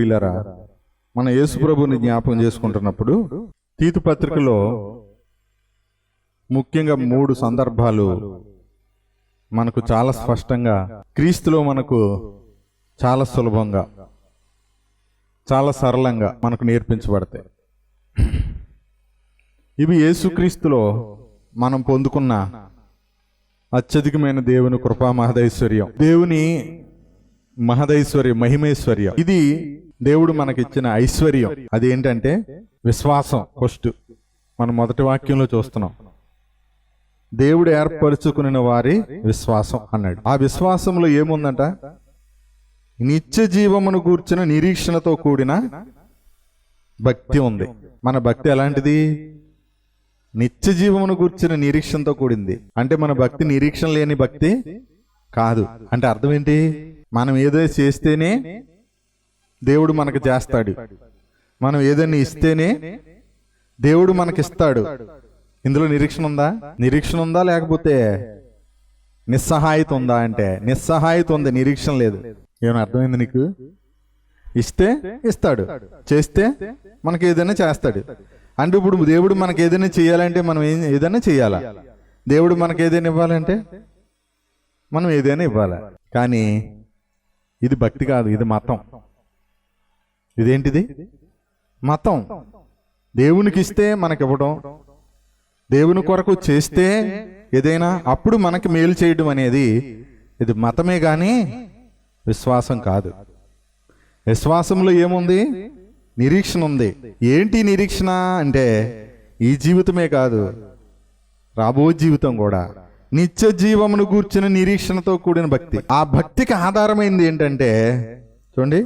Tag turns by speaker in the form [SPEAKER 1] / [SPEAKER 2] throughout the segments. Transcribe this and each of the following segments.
[SPEAKER 1] ప్రియులారా, మన యేసు ప్రభువుని జ్ఞాపకం చేసుకుంటున్నప్పుడు తీతు పత్రికలో ముఖ్యంగా 3 సందర్భాలు మనకు చాలా స్పష్టంగా క్రీస్తులో మనకు చాలా సులభంగా, చాలా సరళంగా మనకు నేర్పించబడతాయి. ఇవి యేసుక్రీస్తులో మనం పొందుకున్న అత్యధికమైన దేవుని కృపా మహదైశ్వర్యం, దేవుని మహదైశ్వర్యం, మహిమేశ్వర్యం. ఇది దేవుడు మనకిచ్చిన ఐశ్వర్యం. అదేంటంటే విశ్వాసం. ఫస్ట్ మనం మొదటి వాక్యంలో చూస్తున్నాం, దేవుడు ఏర్పరచుకున్న వారి విశ్వాసం అన్నాడు. ఆ విశ్వాసంలో ఏముందంట? నిత్య జీవమును గూర్చిన నిరీక్షణతో కూడిన భక్తి ఉంది. మన భక్తి ఎలాంటిది? నిత్య జీవమును గూర్చిన నిరీక్షణతో కూడింది. అంటే మన భక్తి నిరీక్షణ లేని భక్తి కాదు. అంటే అర్థం ఏంటి? మనం ఏదో చేస్తేనే దేవుడు మనకు చేస్తాడు, మనం ఏదైనా ఇస్తేనే దేవుడు మనకిస్తాడు. ఇందులో నిరీక్షణ ఉందా? నిరీక్షణ ఉందా? లేకపోతే నిస్సహాయత ఉందా? అంటే నిస్సహాయత ఉంది, నిరీక్షణ లేదు. ఏమైనా అర్థమైంది నీకు? ఇస్తే ఇస్తాడు, చేస్తే మనకి ఏదైనా చేస్తాడు. అంటే ఇప్పుడు దేవుడు మనకి ఏదైనా చేయాలంటే మనం ఏదైనా చేయాలా? దేవుడు మనకి ఏదైనా ఇవ్వాలంటే మనం ఏదైనా ఇవ్వాలా? కానీ ఇది భక్తి కాదు, ఇది మతం. ఇదేంటిది? మతం. దేవునికి ఇస్తే మనకి ఇవ్వడం, దేవుని కొరకు చేస్తే ఏదైనా అప్పుడు మనకి మేలు చేయడం అనేది ఇది మతమే కానీ విశ్వాసం కాదు. విశ్వాసంలో ఏముంది? నిరీక్షణ ఉంది. ఏంటి నిరీక్షణ అంటే ఈ జీవితమే కాదు, రాబో జీవితం కూడా. నిత్య జీవమును గూర్చిన నిరీక్షణతో కూడిన భక్తి. ఆ భక్తికి ఆధారమైంది ఏంటంటే చూడండి,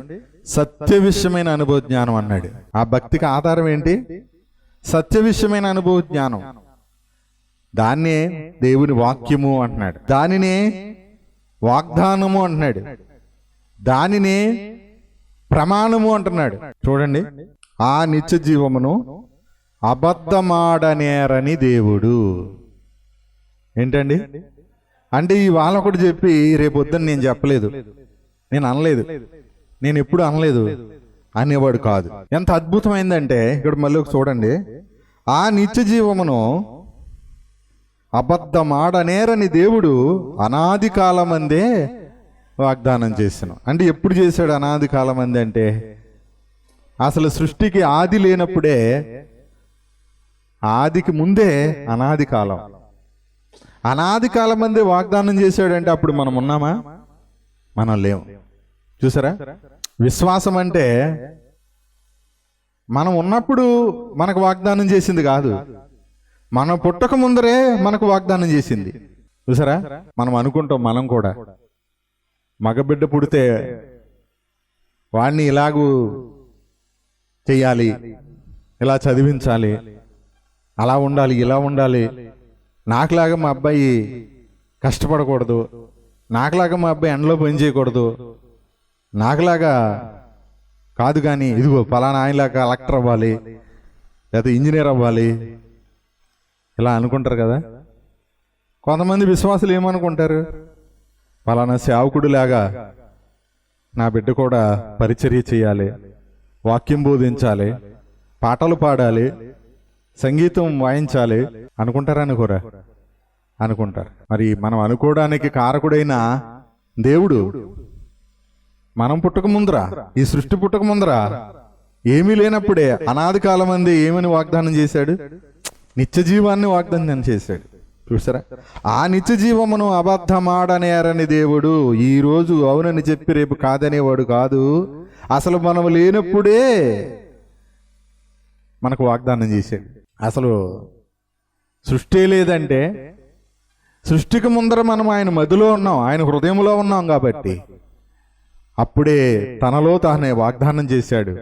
[SPEAKER 1] సత్య విషయమైన అనుభవ జ్ఞానం అన్నాడు. ఆ భక్తికి ఆధారం ఏంటి? సత్య విషయమైన అనుభవ జ్ఞానం. దాన్నే దేవుని వాక్యము అంటున్నాడు, దానినే వాగ్దానము అంటున్నాడు, దానినే ప్రమాణము అంటున్నాడు. చూడండి, ఆ నిత్య జీవమును అబద్ధమాడనేరని దేవుడు. ఏంటండి? అంటే ఇవాళ ఒకటి చెప్పి రేపొద్దున నేను చెప్పలేదు, నేను అనలేదు, నేను ఎప్పుడు అనలేదు అనేవాడు కాదు. ఎంత అద్భుతమైందంటే ఇక్కడ మళ్ళీ చూడండి, ఆ నిత్య జీవమును అబద్ధమాడనేరని దేవుడు అనాది కాలమందే వాగ్దానం చేశాను. అంటే ఎప్పుడు చేశాడు అనాది కాలం అంది? అంటే అసలు సృష్టికి ఆది లేనప్పుడే, ఆదికి ముందే అనాది కాలం, అనాది కాలం అందే వాగ్దానం చేశాడంటే అప్పుడు మనం ఉన్నామా? మనం లేము. చూసారా? విశ్వాసం అంటే మనం ఉన్నప్పుడు మనకు వాగ్దానం చేసింది కాదు, మనం పుట్టక ముందరే మనకు వాగ్దానం చేసింది. చూసారా? మనం అనుకుంటాం, మనం కూడా మగబిడ్డ పుడితే వాడిని ఇలాగూ చెయ్యాలి, ఇలా చదివించాలి, అలా ఉండాలి, ఇలా ఉండాలి, నాకులాగా మా అబ్బాయి కష్టపడకూడదు, నాకులాగా మా అబ్బాయి ఎండలో పని చేయకూడదు, నాకులాగా కాదు కానీ ఇదిగో ఫలానా ఆయనలాగా కలెక్టర్ అవ్వాలి, లేదా ఇంజనీర్ అవ్వాలి, ఇలా అనుకుంటారు కదా. కొంతమంది విశ్వాసులు ఏమనుకుంటారు? ఫలానా సేవకుడిలాగా నా బిడ్డ కూడా పరిచర్య చేయాలి, వాక్యం బోధించాలి, పాటలు పాడాలి, సంగీతం వాయించాలి అనుకుంటారా? అనుకోరా? అనుకుంటారు. మరి మనం అనుకోవడానికి కారకుడైన దేవుడు మనం పుట్టక ముందరా, ఈ సృష్టి పుట్టక ముందరా ఏమీ లేనప్పుడే అనాది కాలం అందే ఏమని వాగ్దానం చేశాడు? నిత్య జీవాన్ని వాగ్దానం చేశాడు. చూసారా? ఆ నిత్య జీవమును అబద్ధమాడనేరని దేవుడు ఈరోజు అవునని చెప్పి రేపు కాదనేవాడు కాదు. అసలు మనం లేనప్పుడే మనకు వాగ్దానం చేశాడు. అసలు సృష్టి లేదంటే సృష్టికి ముందర మనం ఆయన మదిలో ఉన్నాం, ఆయన హృదయంలో ఉన్నాం కాబట్టి అప్పుడే తనలో తానే వాగ్దానం చేశాడు,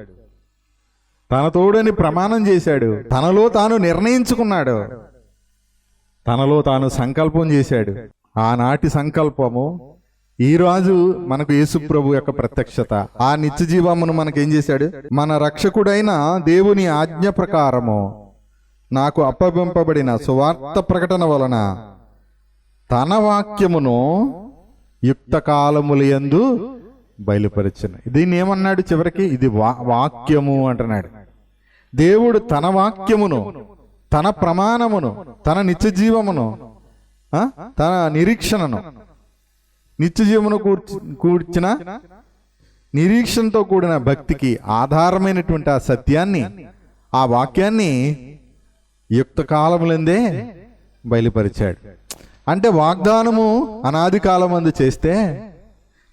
[SPEAKER 1] తన తోడని ప్రమాణం చేశాడు, తనలో తాను నిర్ణయించుకున్నాడు, తనలో తాను సంకల్పం చేశాడు. ఆనాటి సంకల్పము ఈరోజు మనకు యేసు ప్రభు యొక్క ప్రత్యక్షత. ఆ నిత్య జీవమును మనకేం చేశాడు? మన రక్షకుడైన దేవుని ఆజ్ఞ ప్రకారము నాకు అప్పగింపబడిన సువార్త ప్రకటన వలన తన వాక్యమును యుక్త కాలములందు బయలుపరిచిన. దీన్ని ఏమన్నాడు చివరికి? ఇది వాక్యము అంటున్నాడు. దేవుడు తన వాక్యమును, తన ప్రమాణమును, తన నిత్య జీవమును, తన నిరీక్షణను, నిత్య జీవమును కూర్చిన నిరీక్షణతో కూడిన భక్తికి ఆధారమైనటువంటి ఆ సత్యాన్ని, ఆ వాక్యాన్ని యుక్త కాలములందే బయలుపరిచాడు. అంటే వాగ్దానము అనాది కాలమందు చేస్తే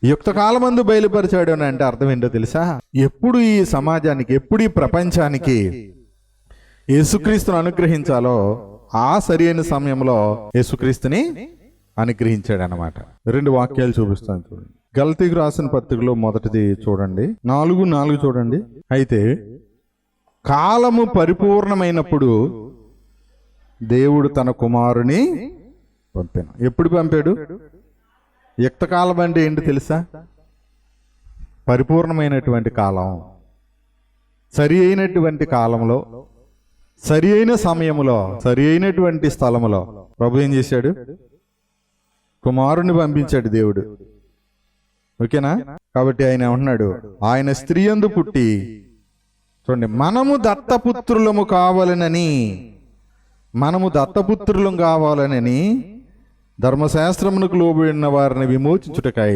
[SPEAKER 1] యుక్త కాలమందు బయలుపరిచాడు అని అంటే అర్థం ఏంటో తెలుసా? ఎప్పుడు ఈ సమాజానికి, ఎప్పుడు ఈ ప్రపంచానికి యేసుక్రీస్తును అనుగ్రహించాలో ఆ సరి అయిన సమయంలో యేసుక్రీస్తుని అనుగ్రహించాడు అన్నమాట. 2 వాక్యాలు చూపిస్తాను చూడండి. గలతీకు రాసిన పత్రికలో మొదటిది చూడండి, 4:4 చూడండి. అయితే కాలము పరిపూర్ణమైనప్పుడు దేవుడు తన కుమారుని పంపాను. ఎప్పుడు పంపాడు? యుక్తకాలం అంటే ఏంటి తెలుసా? పరిపూర్ణమైనటువంటి కాలం, సరి అయినటువంటి కాలంలో, సరి అయిన సమయంలో, సరి అయినటువంటి స్థలములో ప్రభు ఏం చేశాడు? కుమారుని పంపించాడు దేవుడు. ఓకేనా? కాబట్టి ఆయన ఏమన్నాడు? ఆయన స్త్రీ యందు పుట్టి, చూడండి, మనము దత్తపుత్రులము కావాలనని, మనము దత్తపుత్రులం కావాలనని ధర్మశాస్త్రమునకు లోబడిన వారిని విమోచించుటకై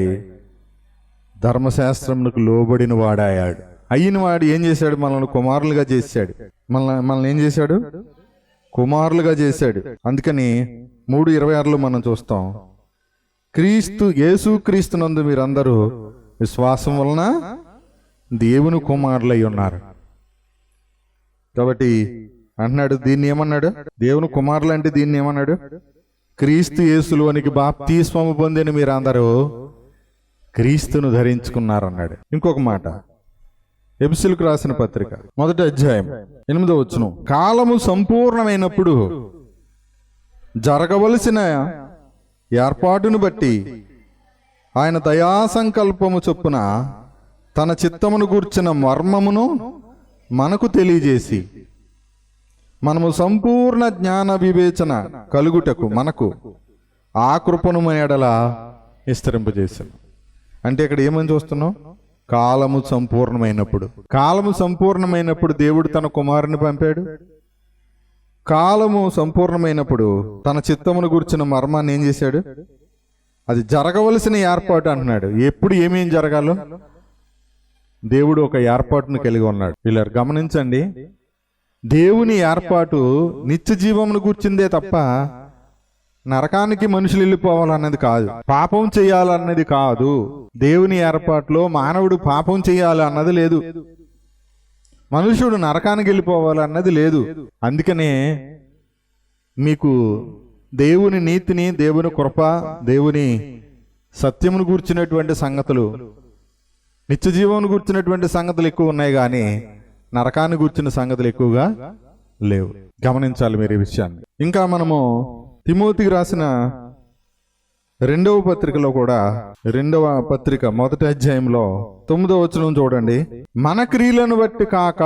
[SPEAKER 1] ధర్మశాస్త్రమునకు లోబడిన వాడాయాడు. అయిన వాడు ఏం చేశాడు? మనల్ని కుమారులుగా చేశాడు. మనల్ని ఏం చేశాడు? కుమారులుగా చేశాడు. అందుకని 3:26 మనం చూస్తాం, యేసుక్రీస్తునందు మీరందరూ విశ్వాసం వలన దేవుని కుమారులై ఉన్నారు. కాబట్టి అంటున్నాడు, దీన్ని ఏమన్నాడు? దేవుని కుమారులు అంటే దీన్ని ఏమన్నాడు? క్రీస్తు యేసులోనికి బాప్తిస్మము పొందిన మీరందరూ క్రీస్తును ధరించుకున్నారన్నాడు. ఇంకొక మాట, ఎఫెసీయులకు రాసిన పత్రిక 1వ అధ్యాయం 8వ వచనం, కాలము సంపూర్ణమైనప్పుడు జరగవలసిన ఏర్పాటును బట్టి ఆయన దయాసంకల్పము చొప్పున తన చిత్తమును గూర్చిన మర్మమును మనకు తెలియజేసి, మనము సంపూర్ణ జ్ఞాన వివేచన కలుగుటకు మనకు ఆ కృపను ఎడల విస్తరింపజేశాను. అంటే ఇక్కడ ఏమని చూస్తున్నాం? కాలము సంపూర్ణమైనప్పుడు, కాలము సంపూర్ణమైనప్పుడు దేవుడు తన కుమారుని పంపాడు. కాలము సంపూర్ణమైనప్పుడు తన చిత్తమును గురించిన మర్మాన్ని ఏం చేశాడు? అది జరగవలసిన ఏర్పాటు అంటున్నాడు. ఎప్పుడు ఏమేం జరగాలో దేవుడు ఒక ఏర్పాటును కలిగి ఉన్నాడు. ఇలా గమనించండి, దేవుని ఏర్పాటు నిత్య జీవమును కూర్చుందే తప్ప నరకానికి మనుషులు వెళ్ళిపోవాలన్నది కాదు, పాపం చేయాలన్నది కాదు. దేవుని ఏర్పాటులో మానవుడు పాపం చేయాలి అన్నది లేదు, మనుషుడు నరకానికి వెళ్ళిపోవాలన్నది లేదు. అందుకనే మీకు దేవుని నీతిని, దేవుని కృప, దేవుని సత్యమును గూర్చినటువంటి సంగతులు, నిత్య జీవమును గూర్చినటువంటి సంగతులు ఎక్కువ ఉన్నాయి, కానీ నరకాన్ని గూర్చిన సంగతులు ఎక్కువగా లేవు. గమనించాలి మీరు ఈ విషయాన్ని. ఇంకా మనము తిమోతికి రాసిన 2వ పత్రికలో కూడా, 2వ పత్రిక 1వ అధ్యాయంలో 9వ వచనం చూడండి, మన క్రియలను బట్టి కాక,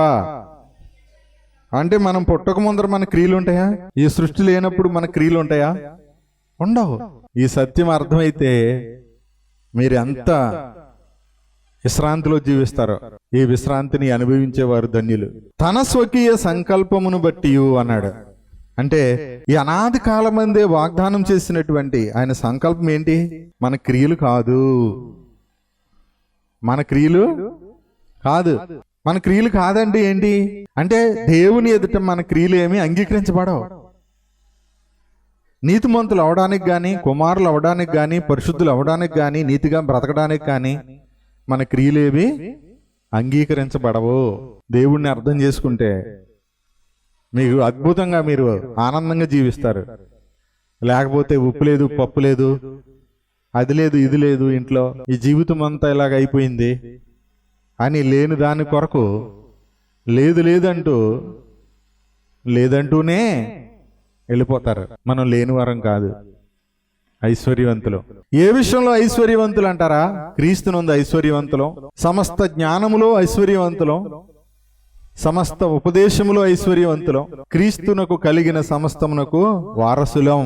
[SPEAKER 1] అంటే మనం పుట్టక ముందర మన క్రియలు ఉంటాయా? ఈ సృష్టి లేనప్పుడు మన క్రియలు ఉంటాయా? ఉండవు. ఈ సత్యం అర్థమైతే మీరు ఎంత విశ్రాంతిలో జీవిస్తారు. ఈ విశ్రాంతిని అనుభవించేవారు ధన్యులు. తన స్వకీయ సంకల్పమును బట్టి అన్నాడు. అంటే ఈ అనాది కాలమందే వాగ్దానం చేసినటువంటి ఆయన సంకల్పం ఏంటి? మన క్రియలు కాదు, మన క్రియలు కాదు, మన క్రియలు కాదండి. ఏంటి అంటే దేవుని ఎదుట మన క్రియలు ఏమి అంగీకరించబడవు. నీతిమంతులు అవడానికి కానీ, కుమారులు అవడానికి కానీ, పరిశుద్ధులు అవడానికి కానీ, నీతిగా బ్రతకడానికి కానీ మన క్రియలేవి అంగీకరించబడవు. దేవుణ్ణి అర్థం చేసుకుంటే మీకు అద్భుతంగా మీరు ఆనందంగా జీవిస్తారు. లేకపోతే ఉప్పు లేదు, పప్పు లేదు, అది లేదు, ఇది లేదు, ఇంట్లో ఈ జీవితం అంతా ఇలాగ అయిపోయింది అని లేని దాని కొరకు లేదు లేదంటూనే వెళ్ళిపోతారు. మనం లేని వారం కాదు, ఐశ్వర్యవంతులు. ఏ విషయంలో ఐశ్వర్యవంతులు అంటారా? క్రీస్తునందు ఐశ్వర్యవంతులం, సమస్త జ్ఞానములో ఐశ్వర్యవంతులం, సమస్త ఉపదేశములో ఐశ్వర్యవంతులం, క్రీస్తునకు కలిగిన సమస్తమునకు వారసులం.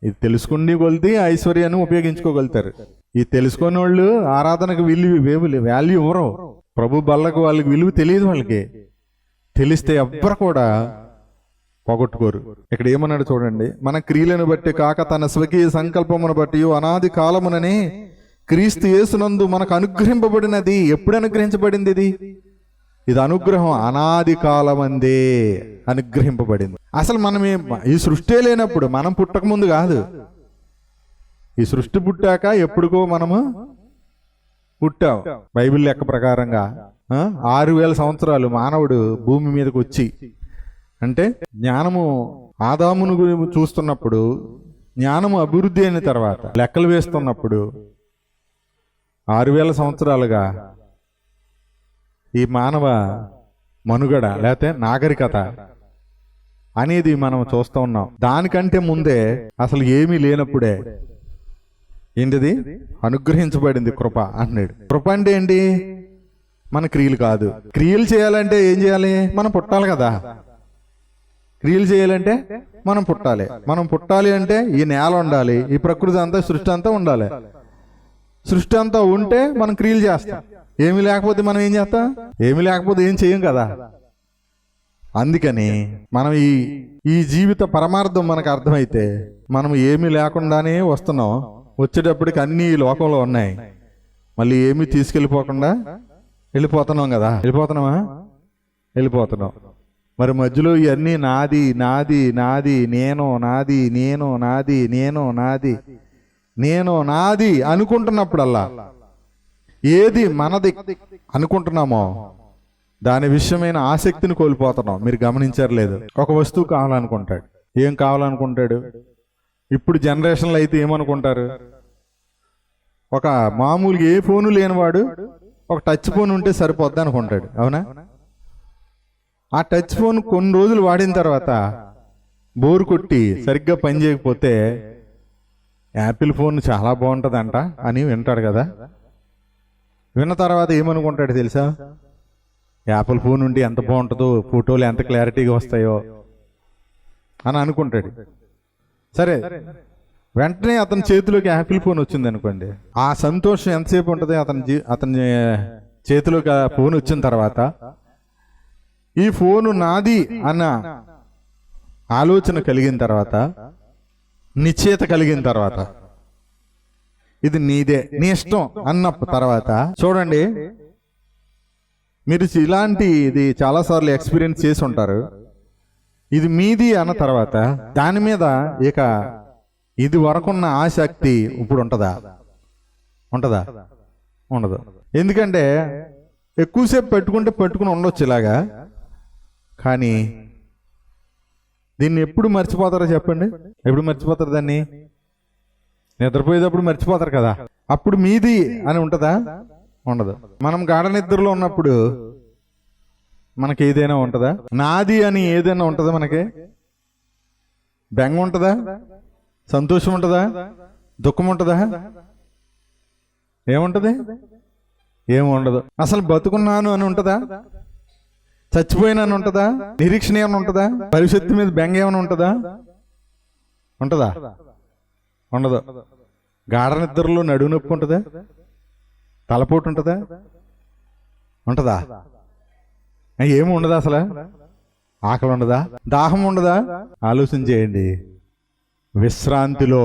[SPEAKER 1] ఇది తెలుసుకుని కొలిది ఐశ్వర్యాన్ని ఉపయోగించుకోగలుగుతారు. ఈ తెలుసుకునే వాళ్ళు ఆరాధనకు వాల్యూ ఇవ్వరు. ప్రభు బల్లకు వాళ్ళకి విలువ తెలియదు. వాళ్ళకి తెలిస్తే ఎవ్వరు కూడా పోగొట్టుకోరు. ఇక్కడ ఏమన్నాడు చూడండి, మన క్రియలను బట్టి కాక తన స్వకీయ సంకల్పమును బట్టి అనాది కాలముననే క్రీస్తు యేసునందు మనకు అనుగ్రహింపబడినది. ఎప్పుడు అనుగ్రహించబడింది? ఇది అనుగ్రహం అనాది కాలమందే అనుగ్రహింపబడింది. అసలు మనం ఈ సృష్టి లేనప్పుడు, మనం పుట్టక ముందు కాదు, ఈ సృష్టి పుట్టాక ఎప్పుడుకో మనము పుట్టాం. బైబిల్ లెక్క ప్రకారంగా 6000 సంవత్సరాలు మానవుడు భూమి మీదకి వచ్చి, అంటే జ్ఞానము ఆదామును చూస్తున్నప్పుడు, జ్ఞానము అభివృద్ధి అయిన తర్వాత లెక్కలు వేస్తున్నప్పుడు 6000 సంవత్సరాలుగా ఈ మానవ మనుగడ లేకపోతే నాగరికత అనేది మనం చూస్తూ ఉన్నాం. దానికంటే ముందే అసలు ఏమీ లేనప్పుడే ఏంటిది అనుగ్రహించబడింది కృప అన్నాడు. కృప అంటే ఏంటి? మన క్రియలు కాదు. క్రియలు చేయాలంటే ఏం చేయాలి? మనం పుట్టాలి కదా. క్రియలు చేయాలంటే మనం పుట్టాలి. మనం పుట్టాలి అంటే ఈ నేల ఉండాలి, ఈ ప్రకృతి అంతా, సృష్టి అంతా ఉండాలి. సృష్టి అంతా ఉంటే మనం క్రియలు చేస్తాం. ఏమీ లేకపోతే మనం ఏం చేస్తాం? ఏమీ లేకపోతే ఏం చేయం కదా. అందుకని మనం ఈ జీవిత పరమార్థం మనకు అర్థమైతే మనం ఏమీ లేకుండానే వస్తున్నాం. వచ్చేటప్పటికి అన్ని లోకంలో ఉన్నాయి, మళ్ళీ ఏమీ తీసుకెళ్ళిపోకుండా వెళ్ళిపోతున్నాం కదా. వెళ్ళిపోతున్నాం. మరి మధ్యలో ఇవన్నీ నాది నాది నాది నేను నాది నేను నాది నేను నాది నేను నాది అనుకుంటున్నప్పుడల్లా ఏది మనది అనుకుంటున్నామో దాని విషయమైన ఆసక్తిని కోల్పోతున్నాం. మీరు గమనించారు లేదు? ఒక వస్తువు కావాలనుకుంటాడు. ఏం కావాలనుకుంటాడు? ఇప్పుడు జనరేషన్లో అయితే ఏమనుకుంటారు? ఒక మామూలుగా ఏ ఫోను లేనివాడు ఒక టచ్ ఫోన్ ఉంటే సరిపోద్ది అనుకుంటాడు. అవునా? ఆ టచ్ ఫోన్ కొన్ని రోజులు వాడిన తర్వాత బోరు కొట్టి సరిగ్గా పని చేయకపోతే యాపిల్ ఫోన్ చాలా బాగుంటుందంట అని వింటాడు కదా. విన్న తర్వాత ఏమనుకుంటాడు తెలుసా? యాపిల్ ఫోన్ ఉంటే ఎంత బాగుంటుందో, ఫోటోలు ఎంత క్లారిటీగా వస్తాయో అని అనుకుంటాడు. సరే, వెంటనే అతని చేతిలోకి యాపిల్ ఫోన్ వచ్చింది అనుకోండి, ఆ సంతోషం ఎంతసేపు ఉంటుంది? అతని చేతిలోకి ఆ ఫోన్ వచ్చిన తర్వాత ఈ ఫోను నాది అన్న ఆలోచన కలిగిన తర్వాత, నిశ్చయత కలిగిన తర్వాత, ఇది నీదే, నీ ఇష్టం అన్న తర్వాత, చూడండి మీరు ఇది చాలాసార్లు ఎక్స్పీరియన్స్ చేసి ఉంటారు. ఇది మీది అన్న తర్వాత దాని మీద ఇక ఇది వరకున్న ఆసక్తి ఇప్పుడు ఉంటుందా? ఉండదు. ఎందుకంటే ఎక్కువసేపు పెట్టుకుని ఉండొచ్చు ఇలాగా, కానీ దీన్ని ఎప్పుడు మర్చిపోతారో చెప్పండి? ఎప్పుడు మర్చిపోతారు దాన్ని? నిద్రపోయేటప్పుడు మర్చిపోతారు కదా. అప్పుడు మీది అని ఉంటుందా? ఉండదు. మనం గాఢ నిద్రలో ఉన్నప్పుడు మనకి ఏదైనా ఉంటుందా? నాది అని ఏదైనా ఉంటుందా? మనకి బెంగ ఉంటుందా? సంతోషం ఉంటుందా? దుఃఖం ఉంటుందా? ఏముంటది? ఏమి ఉండదు. అసలు బతుకున్నాను అని ఉంటుందా? చచ్చిపోయినాను ఉంటుందా? నిరీక్షణ ఏమైనా ఉంటుందా? భవిష్యత్తు మీద బెంగ ఏమైనా ఉంటుందా? ఉండదు. గాఢ నిద్రలో నడువు నొప్పి ఉంటుందా? తలపోటు ఉంటుందా? ఏమి ఉండదా? అసలు ఆకలి ఉండదా? దాహం ఉండదా? ఆలోచన చేయండి. విశ్రాంతిలో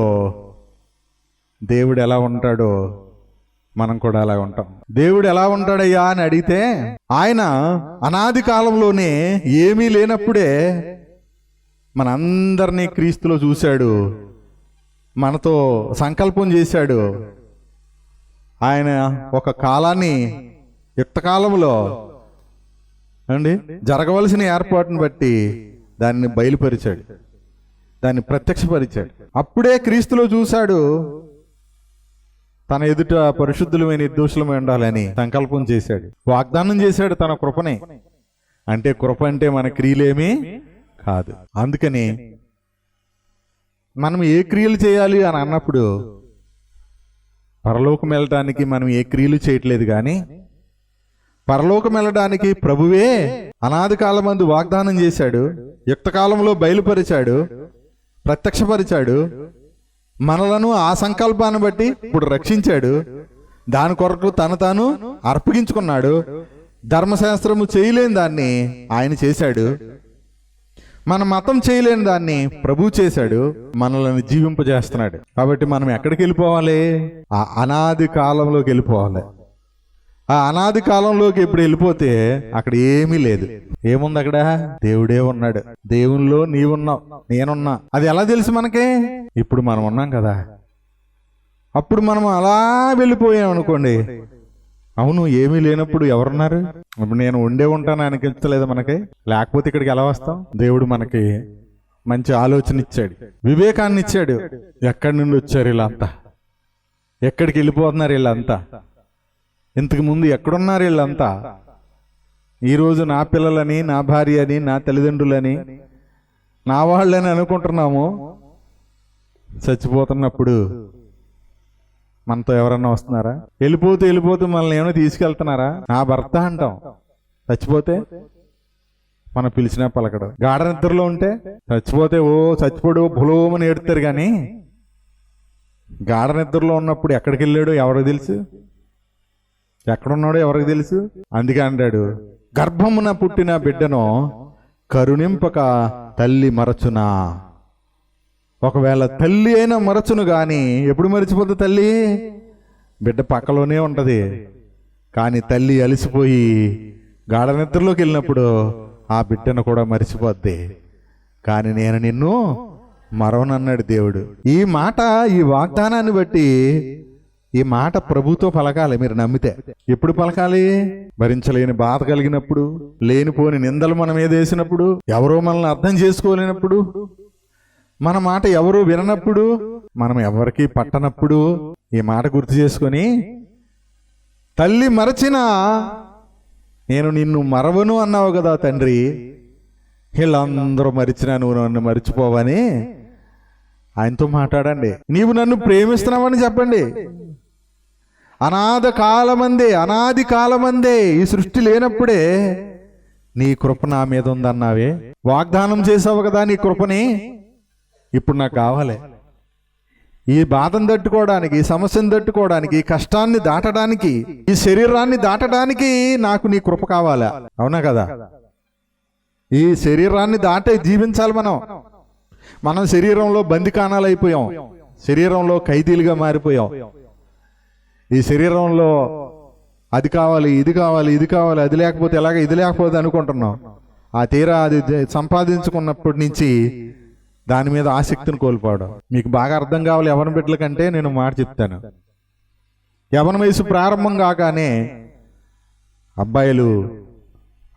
[SPEAKER 1] దేవుడు ఎలా ఉంటాడో మనం కూడా అలా ఉంటాం. దేవుడు ఎలా ఉంటాడయ్యా అని అడిగితే, ఆయన అనాది కాలంలోనే ఏమీ లేనప్పుడే మనందరినీ క్రీస్తులో చూశాడు, మనతో సంకల్పం చేశాడు. ఆయన ఒక కాలాన్ని యుక్తకాలంలో జరగవలసిన ఏర్పాటును బట్టి దాన్ని బయలుపరిచాడు, దాన్ని ప్రత్యక్షపరిచాడు. అప్పుడే క్రీస్తులో చూశాడు, తన ఎదుట పరిశుద్ధులమైన నిర్దోషులమై ఉండాలని సంకల్పం చేశాడు, వాగ్దానం చేశాడు తన కృపని. అంటే కృప అంటే మన క్రియలేమీ కాదు. అందుకని మనం ఏ క్రియలు చేయాలి అని అన్నప్పుడు పరలోకం వెళ్ళడానికి మనం ఏ క్రియలు చేయట్లేదు, కానీ పరలోకం వెళ్ళడానికి ప్రభువే అనాది కాలమందు వాగ్దానం చేశాడు, యుక్త కాలంలో బయలుపరిచాడు, ప్రత్యక్షపరిచాడు. మనలను ఆ సంకల్పాన్ని బట్టి ఇప్పుడు రక్షించాడు. దాని కొరకు తను తాను అర్పగించుకున్నాడు. ధర్మశాస్త్రము చేయలేని దాన్ని ఆయన చేశాడు. మన మతం చేయలేని దాన్ని ప్రభు చేశాడు. మనల్ని జీవింపజేస్తున్నాడు. కాబట్టి మనం ఎక్కడికి వెళ్ళిపోవాలి? ఆ అనాది కాలంలోకి వెళ్ళిపోవాలి. ఆ అనాది కాలంలోకి ఇప్పుడు వెళ్ళిపోతే అక్కడ ఏమీ లేదు. ఏముంది అక్కడ? దేవుడే ఉన్నాడు. దేవునిలో నీవున్నావు, నేనున్నా. అది ఎలా తెలుసు మనకి? ఇప్పుడు మనం ఉన్నాం కదా. అప్పుడు మనం అలా వెళ్ళిపోయాం అనుకోండి. అవును, ఏమీ లేనప్పుడు ఎవరున్నారు? ఇప్పుడు నేను ఉండే ఉంటాను అనిపించలేదు మనకి. లేకపోతే ఇక్కడికి ఎలా వస్తాం? దేవుడు మనకి మంచి ఆలోచన ఇచ్చాడు, వివేకాన్ని ఇచ్చాడు. ఎక్కడి నుండి వచ్చారు వీళ్ళంతా? ఎక్కడికి వెళ్ళిపోతున్నారు వీళ్ళంతా? ఇంతకు ముందు ఎక్కడున్నారు వీళ్ళంతా? ఈరోజు నా పిల్లలని, నా భార్య అని, నా తల్లిదండ్రులని, నా వాళ్ళని అనుకుంటున్నాము. చచ్చిపోతున్నప్పుడు మనతో ఎవరన్నా వస్తున్నారా? వెళ్ళిపోతూ మనల్ని ఏమైనా తీసుకెళ్తున్నారా? నా భర్త అంటాం. చచ్చిపోతే మనం పిలిచినా పలకడు. గాఢ నిద్రలో ఉంటే చచ్చిపోతే చచ్చిపోడు భులోమని ఏడుతారు. కానీ గాఢ నిద్రలో ఉన్నప్పుడు ఎక్కడికి వెళ్ళాడో ఎవరికి తెలుసు? ఎక్కడున్నాడో ఎవరికి తెలుసు? అందుకే అంటాడు, గర్భమున పుట్టిన బిడ్డను కరుణింపక తల్లి మరచునా. ఒకవేళ తల్లి అయినా మరచును కానీ ఎప్పుడు మరిచిపోతుంది తల్లి? బిడ్డ పక్కలోనే ఉంటది. కానీ తల్లి అలసిపోయి గాఢ నిద్రలోకి వెళ్ళినప్పుడు ఆ బిడ్డను కూడా మరిచిపోద్ది. కానీ నేను నిన్ను మరవనన్నాడు దేవుడు. ఈ మాట, ఈ వాగ్దానాన్ని బట్టి ఈ మాట ప్రభుతో పలకాలి. మీరు నమ్మితే ఎప్పుడు పలకాలి? భరించలేని బాధ కలిగినప్పుడు, లేనిపోని నిందలు మనం ఏదేసినప్పుడు, ఎవరో మనల్ని అర్థం చేసుకోలేనప్పుడు, మన మాట ఎవరు విననప్పుడు, మనం ఎవరికి పట్టనప్పుడు ఈ మాట గుర్తు చేసుకొని, తల్లి మరచినా నేను నిన్ను మరవను అన్నావు కదా తండ్రి, వీళ్ళందరూ మరిచినా నువ్వు నన్ను మరిచిపోవని ఆయనతో మాట్లాడండి. నీవు నన్ను ప్రేమిస్తున్నావని చెప్పండి. అనాది కాలమందే ఈ సృష్టి లేనప్పుడే నీ కృప నా మీద ఉందన్నావే. వాగ్దానం చేసావు కదా నీ కృపని. ఇప్పుడు నాకు కావాలి. ఈ బాధను తట్టుకోవడానికి, ఈ సమస్యను తట్టుకోవడానికి, ఈ కష్టాన్ని దాటడానికి, ఈ శరీరాన్ని దాటడానికి నాకు నీ కృప కావాలా? అవునా కదా? ఈ శరీరాన్ని దాటే జీవించాలి మనం. మనం శరీరంలో బందికాణాలు అయిపోయాం, శరీరంలో ఖైదీలుగా మారిపోయాం. ఈ శరీరంలో అది కావాలి, ఇది కావాలి, ఇది కావాలి, అది లేకపోతే ఎలాగ, ఇది లేకపోతే అనుకుంటున్నాం. ఆ తీరా అది సంపాదించుకున్నప్పటి నుంచి దాని మీద ఆసక్తిని కోల్పోవడం. మీకు బాగా అర్థం కావాలి యవ్వన బిడ్డల కంటే నేను మాట చెప్తాను. యవ్వన వయసు ప్రారంభం కాగానే అబ్బాయిలు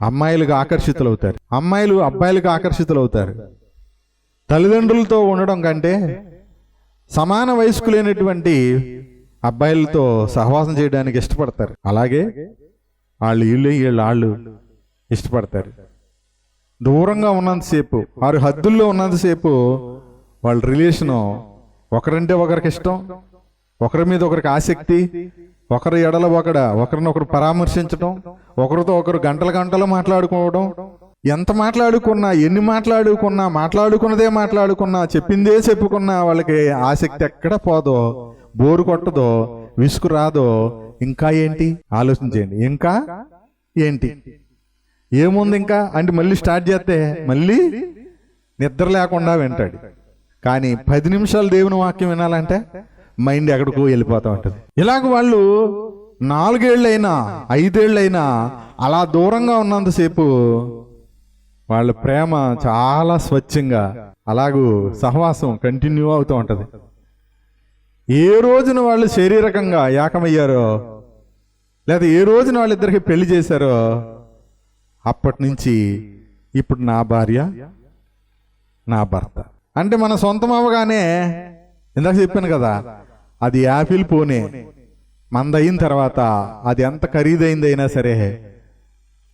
[SPEAKER 1] అమ్మాయిలుగా ఆకర్షితులవుతారు, అమ్మాయిలు అబ్బాయిలుగా ఆకర్షితులవుతారు. తల్లిదండ్రులతో ఉండడం కంటే సమాన వయస్కులైనటువంటి అబ్బాయిలతో సహవాసం చేయడానికి ఇష్టపడతారు. అలాగే వాళ్ళు ఇష్టపడతారు. దూరంగా ఉన్నంతసేపు, వారి హద్దుల్లో ఉన్నంతసేపు వాళ్ళ రిలేషను ఒకరంటే ఒకరికి ఇష్టం, ఒకరి మీద ఒకరికి ఆసక్తి, ఒకరి ఎడల ఒకరినొకరు పరామర్శించడం, ఒకరితో ఒకరు గంటలు మాట్లాడుకోవడం. ఎంత మాట్లాడుకున్నా, ఎన్ని మాట్లాడుకున్నదే మాట్లాడుకున్నా, చెప్పిందే చెప్పుకున్నా వాళ్ళకి ఆసక్తి ఎక్కడ పోదో, బోరు కొట్టదో, విసుగు రాదో. ఇంకా ఏంటి ఆలోచించండి. ఇంకా ఏంటి, ఏముంది ఇంకా అంటే మళ్ళీ స్టార్ట్ చేస్తే మళ్ళీ నిద్ర లేకుండా వింటాడు. కానీ 10 నిమిషాలు దేవుని వాక్యం వినాలంటే మైండ్ ఎక్కడికో వెళ్ళిపోతూ ఉంటుంది. ఇలాగ వాళ్ళు 4 ఏళ్ళైనా 5 ఏళ్ళైనా అలా దూరంగా ఉన్నంతసేపు వాళ్ళ ప్రేమ చాలా స్వచ్ఛంగా అలాగూ సహవాసం కంటిన్యూ అవుతూ ఉంటుంది. ఏ రోజున వాళ్ళు శారీరకంగా ఏకమయ్యారో, లేదా ఏ రోజున వాళ్ళిద్దరికి పెళ్లి చేశారో, అప్పటి నుంచి ఇప్పుడు నా భార్య, నా భర్త అంటే మన సొంతం అవ్వగానే, ఇందాక చెప్పాను కదా, అది యాపిల్ పోనే మందయిన తర్వాత అది ఎంత ఖరీదైందైనా సరే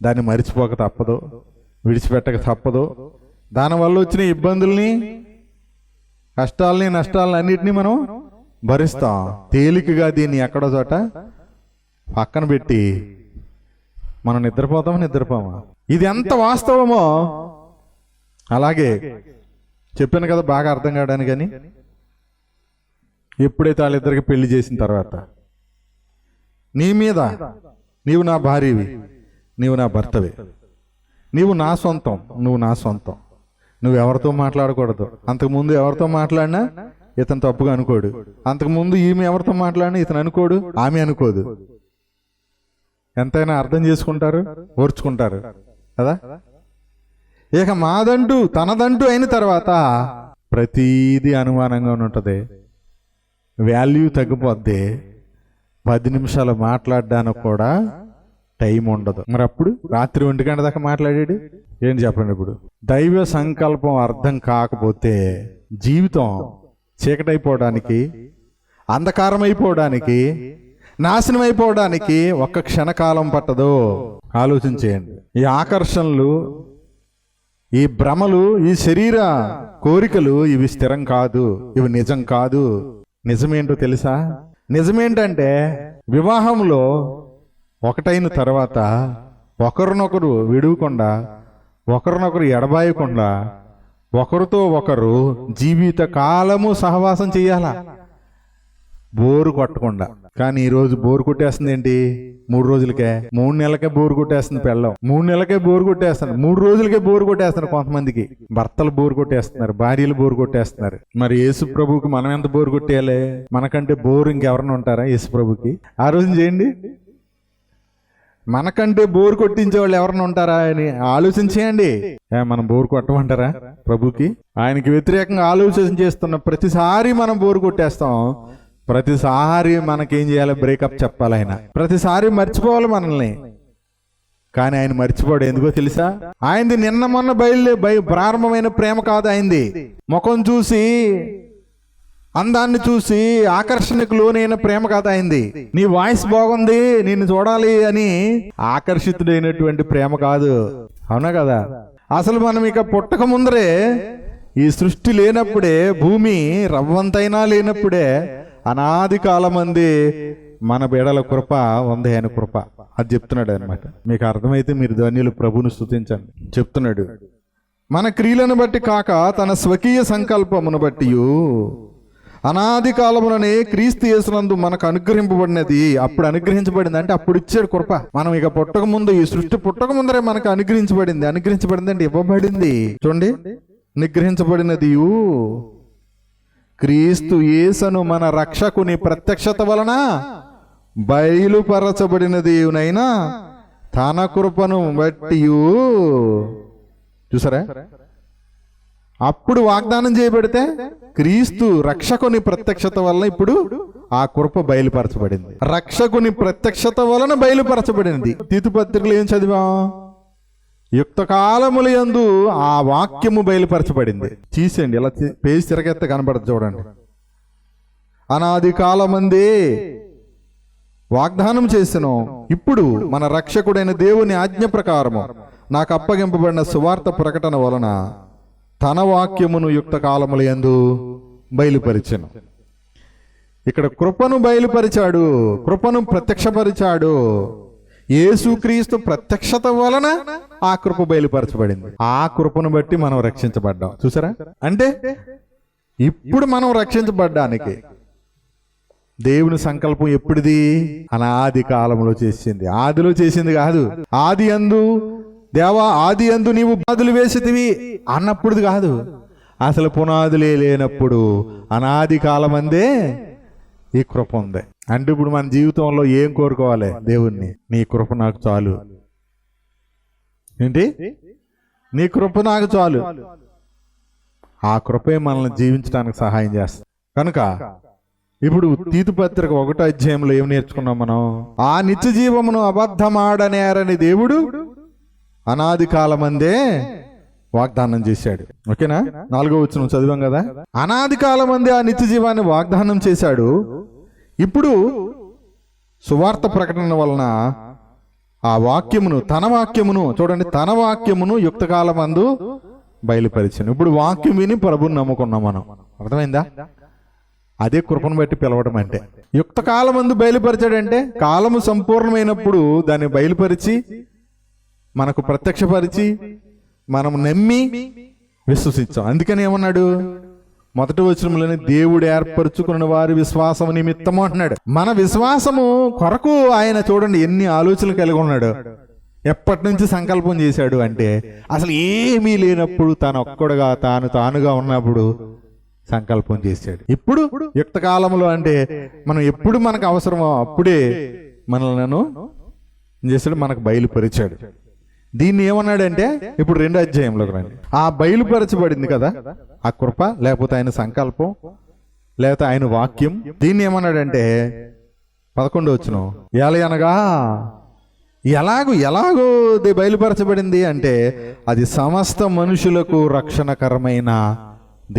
[SPEAKER 1] దాన్ని మరిచిపోక తప్పదు, విడిచిపెట్టక తప్పదు. దానివల్ల వచ్చిన ఇబ్బందుల్ని, కష్టాలని, నష్టాలని అన్నిటినీ మనం భరిస్తాం. తేలికగా దీన్ని ఎక్కడో చోట పక్కన పెట్టి మనం నిద్రపోమా. ఇది ఎంత వాస్తవమో అలాగే చెప్పాను కదా బాగా అర్థం కావడానికి. ఎప్పుడైతే వాళ్ళిద్దరికి పెళ్లి చేసిన తర్వాత, నీ మీద నీవు నా భార్యవి, నీవు నా భర్తవి, నీవు నా సొంతం, నువ్వు నా సొంతం, నువ్వు ఎవరితో మాట్లాడకూడదు. అంతకుముందు ఎవరితో మాట్లాడినా ఇతను తప్పుగా అనుకోడు, అంతకుముందు ఈమె ఎవరితో మాట్లాడినా ఇతను అనుకోడు, ఆమె అనుకోదు. ఎంతైనా అర్థం చేసుకుంటారు, ఓర్చుకుంటారు కదా. ఇక మాదంటూ తనదంటూ అయిన తర్వాత ప్రతీది అనుమానంగా ఉంటుంది, వాల్యూ తగ్గిపోద్ది, 10 నిమిషాలు మాట్లాడడానికి కూడా టైం ఉండదు. మరి అప్పుడు రాత్రి 1 గంట దాకా మాట్లాడాడు ఏం చెప్పండి. ఇప్పుడు దైవ సంకల్పం అర్థం కాకపోతే జీవితం చీకటైపోవడానికి, అంధకారం అయిపోవడానికి, నాశనం అయిపోవడానికి ఒక్క క్షణకాలం పట్టదు. ఆలోచించేయండి. ఈ ఆకర్షణలు, ఈ భ్రమలు, ఈ శరీర కోరికలు ఇవి స్థిరం కాదు, ఇవి నిజం కాదు. నిజమేంటో తెలుసా? నిజమేంటంటే వివాహంలో ఒకటైన తర్వాత ఒకరినొకరు విడవకుండా, ఒకరినొకరు ఎడబాయకుండా, ఒకరితో ఒకరు జీవిత కాలము సహవాసం చేయాల, బోరు కొట్టకుండా. కానీ ఈరోజు బోరు కొట్టేస్తుంది ఏంటి? 3 రోజులకే, 3 నెలలకే బోరు కొట్టేస్తుంది పెళ్ళం, 3 నెలలకే బోరు కొట్టేస్తున్నారు, 3 రోజులకే బోరు కొట్టేస్తున్నారు. కొంతమందికి భర్తలు బోరు కొట్టేస్తున్నారు, భార్యలు బోరు కొట్టేస్తున్నారు. మరి యేసు ప్రభువుకి మనం ఎంత బోరు కొట్టేయాలి? మనకంటే బోరు ఇంకెవరైనా ఉంటారా యేసు ప్రభుకి? ఆ రోజు చేయండి. మనకంటే బోరు కొట్టించే వాళ్ళు ఎవరైనా ఉంటారా అని ఆలోచించేయండి. మనం బోరు కొట్టమంటారా ప్రభుకి? ఆయనకి వ్యతిరేకంగా ఆలోచన చేస్తున్న ప్రతిసారి మనం బోరు కొట్టేస్తాం. ప్రతిసారి మనకేం చేయాలి? బ్రేకప్ చెప్పాలి. ఆయన ప్రతిసారి మర్చిపోవాలి మనల్ని. కానీ ఆయన మర్చిపోడు. ఎందుకో తెలుసా? ఆయనది నిన్న మొన్న ప్రారంభమైన ప్రేమ కాదు. ఆయనది ముఖం చూసి, అందాన్ని చూసి ఆకర్షణకు లోనైన ప్రేమ కాదు ఆయనది. నీ వాయిస్ బాగుంది, నిన్ను చూడాలి అని ఆకర్షితుడైనటువంటి ప్రేమ కాదు. అవునా కదా? అసలు మనం ఇక పుట్టక ముందరే, ఈ సృష్టి లేనప్పుడే, భూమి రవ్వంతైనా లేనప్పుడే అనాది కాలమంది మన బిడల కృప ఉంది. ఆయన కృప అది చెప్తున్నాడు అనమాట. మీకు అర్థమైతే మీరు ధన్యులు, ప్రభువును స్తుతించండి. చెప్తున్నాడు, మన క్రియలను బట్టి కాక తన స్వకీయ సంకల్పమును బట్టి అనాది కాలముననే క్రీస్తు యేసునందు మనకు అనుగ్రహింపబడినది. అప్పుడు అనుగ్రహించబడింది అంటే అప్పుడు ఇచ్చాడు కృప. మనం ఇక పుట్టక ముందు, ఈ సృష్టి పుట్టక ముందరే మనకు అనుగ్రహించబడింది. అనుగ్రహించబడింది అంటే ఇవ్వబడింది. చూడండి, అనుగ్రహించబడినది క్రీస్తు యేసును మన రక్షకుని ప్రత్యక్షత వలన బయలుపరచబడినది నైనా తన కృపను బట్టి. చూసారా? అప్పుడు వాగ్దానం చేయబడితే క్రీస్తు రక్షకుని ప్రత్యక్షత వలన ఇప్పుడు ఆ కృప బయలుపరచబడింది. రక్షకుని ప్రత్యక్షత వలన బయలుపరచబడింది. తీతు పత్రికలు ఏం చదివాం? యుక్త కాలముల యందు ఆ వాక్యము బయలుపరచబడింది. తీసేయండి, ఇలా పేజీ తిరగెత్త కనబడదు చూడండి. అనాది కాలమందే వాగ్దానం చేసెను, ఇప్పుడు మన రక్షకుడైన దేవుని ఆజ్ఞ ప్రకారము నాకు అప్పగింపబడిన సువార్త ప్రకటన వలన తన వాక్యమును యుక్త కాలముల యందు బయలుపరిచెను. ఇక్కడ కృపను బయలుపరిచాడు, కృపను ప్రత్యక్షపరిచాడు. యేసుక్రీస్తు ప్రత్యక్షత వలన ఆ కృప బయలుపరచబడింది. ఆ కృపను బట్టి మనం రక్షించబడ్డాం. చూసారా? అంటే ఇప్పుడు మనం రక్షించబడ్డానికి దేవుని సంకల్పం ఎప్పుడుది? అనాది కాలంలో చేసింది. ఆదిలో చేసింది కాదు. ఆది యందు దేవా, ఆది యందు నీవు పునాదులు వేసితివి అన్నప్పుడు కాదు. అసలు పునాదులే లేనప్పుడు అనాది కాలమందే ఈ కృప ఉంది. అంటే ఇప్పుడు మన జీవితంలో ఏం కోరుకోవాలి? దేవుణ్ణి, నీ కృప నాకు చాలు. ఏంటి? నీ కృప నాకు చాలు. ఆ కృపే మనల్ని జీవించడానికి సహాయం చేస్తుంది. కనుక ఇప్పుడు తీతు పత్రిక 1వ అధ్యాయంలో ఏం నేర్చుకున్నాం మనం? ఆ నిత్య జీవమును అబద్ధమాడనేరని దేవుడు అనాది కాలమందే వాగ్దానం చేశాడు. ఓకేనా? 4వ వచనం చదివాం కదా. అనాది కాలమందే ఆ నిత్య జీవాన్ని వాగ్దానం చేశాడు. ఇప్పుడు సువార్త ప్రకటన వలన ఆ వాక్యమును, తన వాక్యమును, చూడండి, తన వాక్యమును యుక్త కాలమందు బయలుపరిచాను. ఇప్పుడు వాక్యం విని ప్రభుని నమ్ముకున్నాం మనం. అర్థమైందా? అదే కృపను బట్టి పిలవడం అంటే. యుక్త కాలమందు బయలుపరిచాడంటే కాలము సంపూర్ణమైనప్పుడు దాన్ని బయలుపరిచి మనకు ప్రత్యక్షపరిచి మనం నమ్మి విశ్వసించాం. అందుకని ఏమన్నాడు? మొదటి వచనంలోనే దేవుడు ఏర్పరచుకున్న వారి విశ్వాసం నిమిత్తము అంటున్నాడు. మన విశ్వాసము కొరకు ఆయన చూడండి ఎన్ని ఆలోచనలు కలిగి ఉన్నాడు. ఎప్పటి నుంచి సంకల్పం చేశాడు అంటే అసలు ఏమీ లేనప్పుడు ఒక్కడుగా తానుగా ఉన్నప్పుడు సంకల్పం చేశాడు. ఇప్పుడు యుక్త కాలంలో అంటే మనం ఎప్పుడు మనకు అవసరమో అప్పుడే మనలను చేశాడు, మనకు బయలుపరిచాడు. దీన్ని ఏమన్నాడంటే ఇప్పుడు 2వ అధ్యాయంలోకి రండి. ఆ బయలుపరచబడింది కదా ఆ కృప, లేకపోతే ఆయన సంకల్పం, లేకపోతే ఆయన వాక్యం. దీన్ని ఏమన్నాడంటే 11వ వచనం, ఎలాగనగా ఎలాగో బయలుపరచబడింది అంటే అది సమస్త మనుషులకు రక్షణకరమైన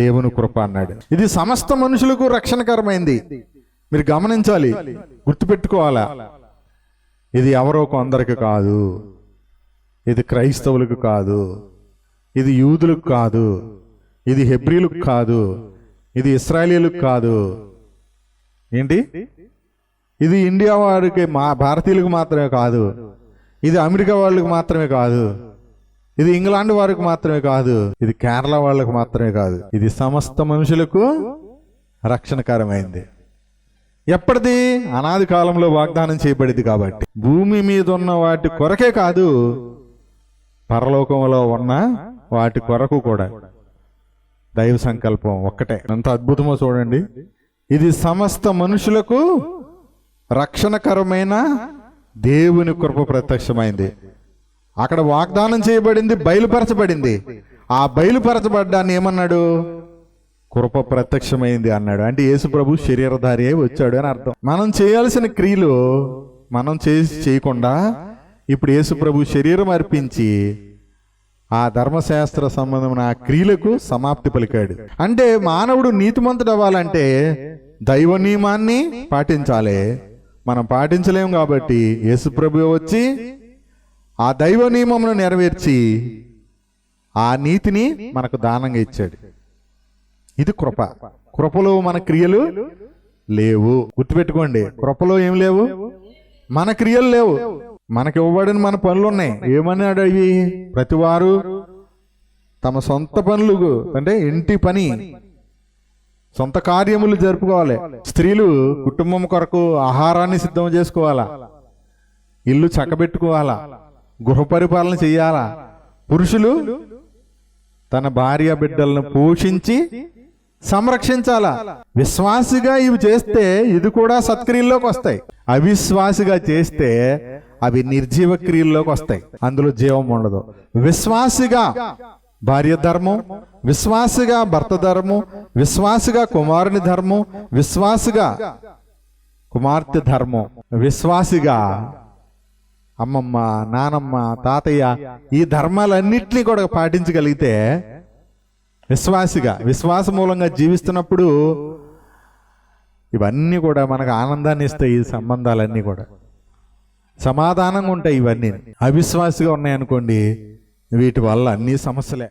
[SPEAKER 1] దేవుని కృప అన్నాడు. ఇది సమస్త మనుషులకు రక్షణకరమైంది. మీరు గమనించాలి, గుర్తుపెట్టుకోవాలా. ఇది ఎవరో కొందరికి కాదు, ఇది క్రైస్తవులకు కాదు, ఇది యూదులకు కాదు, ఇది హెబ్రీలకు కాదు, ఇది ఇశ్రాయేలీలకు కాదు. ఏంటి? ఇది ఇండియా వారికి భారతీయులకు మాత్రమే కాదు, ఇది అమెరికా వాళ్ళకి మాత్రమే కాదు, ఇది ఇంగ్లాండ్ వారికి మాత్రమే కాదు, ఇది కేరళ వాళ్ళకు మాత్రమే కాదు. ఇది సమస్త మనుషులకు రక్షణకరమైంది. ఎప్పటిది? అనాది కాలంలో వాగ్దానం చేయబడింది కాబట్టి. భూమి మీద ఉన్న వాటి కొరకే కాదు, పరలోకంలో ఉన్న వాటి కొరకు కూడా దైవ సంకల్పం ఒక్కటే. ఎంత అద్భుతమో చూడండి. ఇది సమస్త మనుషులకు రక్షణకరమైన దేవుని కృప ప్రత్యక్షమైంది. అక్కడ వాగ్దానం చేయబడింది, బయలుపరచబడింది. ఆ బయలుపరచబడ్డాన్ని ఏమన్నాడు? కృప ప్రత్యక్షమైంది అన్నాడు. అంటే యేసు ప్రభు శరీరధారి అయి వచ్చాడు అని అర్థం. మనం చేయాల్సిన క్రియలు మనం చేయకుండా ఇప్పుడు యేసు ప్రభు శరీరం అర్పించి ఆ ధర్మశాస్త్ర సంబంధమైన ఆ క్రియలకు సమాప్తి పలికాడు. అంటే మానవుడు నీతిమంతుడు అవ్వాలంటే దైవ నియమాన్ని పాటించాలి. మనం పాటించలేము కాబట్టి యేసు ప్రభు వచ్చి ఆ దైవ నియమమును నెరవేర్చి ఆ నీతిని మనకు దానంగా ఇచ్చాడు. ఇది కృప. కృపలో మన క్రియలు లేవు. గుర్తుపెట్టుకోండి, కృపలో ఏం లేవు, మన క్రియలు లేవు. మనకి ఇవ్వబడిన మన పనులు ఉన్నాయి. ఏమన్నాడు అవి? ప్రతివారు తమ సొంత పనులు అంటే ఇంటి పని, సొంత కార్యములు జరుపుకోవాలి. స్త్రీలు కుటుంబం కొరకు ఆహారాన్ని సిద్ధం చేసుకోవాలా, ఇల్లు చక్కబెట్టుకోవాలా, గృహ పరిపాలన చెయ్యాలా. పురుషులు తన భార్య బిడ్డలను పోషించి సంరక్షించాలా. విశ్వాసిగా ఇవి చేస్తే ఇది కూడా సత్క్రియల్లోకి వస్తాయి. అవిశ్వాసిగా చేస్తే అవి నిర్జీవ క్రియల్లోకి వస్తాయి, అందులో జీవం ఉండదు. విశ్వాసిగా భార్య ధర్మం, విశ్వాసిగా భర్త ధర్మం, విశ్వాసిగా కుమారుని ధర్మం, విశ్వాసిగా కుమార్తె ధర్మం, విశ్వాసిగా అమ్మమ్మ, నానమ్మ, తాతయ్య ఈ ధర్మాలన్నింటినీ కూడా పాటించగలిగితే విశ్వాసిగా విశ్వాస మూలంగా జీవిస్తున్నప్పుడు ఇవన్నీ కూడా మనకు ఆనందాన్ని ఇస్తాయి. ఈ సంబంధాలన్నీ కూడా సమాధానంగా ఉంటాయి. ఇవన్నీ అవిశ్వాసిగా ఉన్నాయనుకోండి, వీటి వల్ల అన్ని సమస్యలే.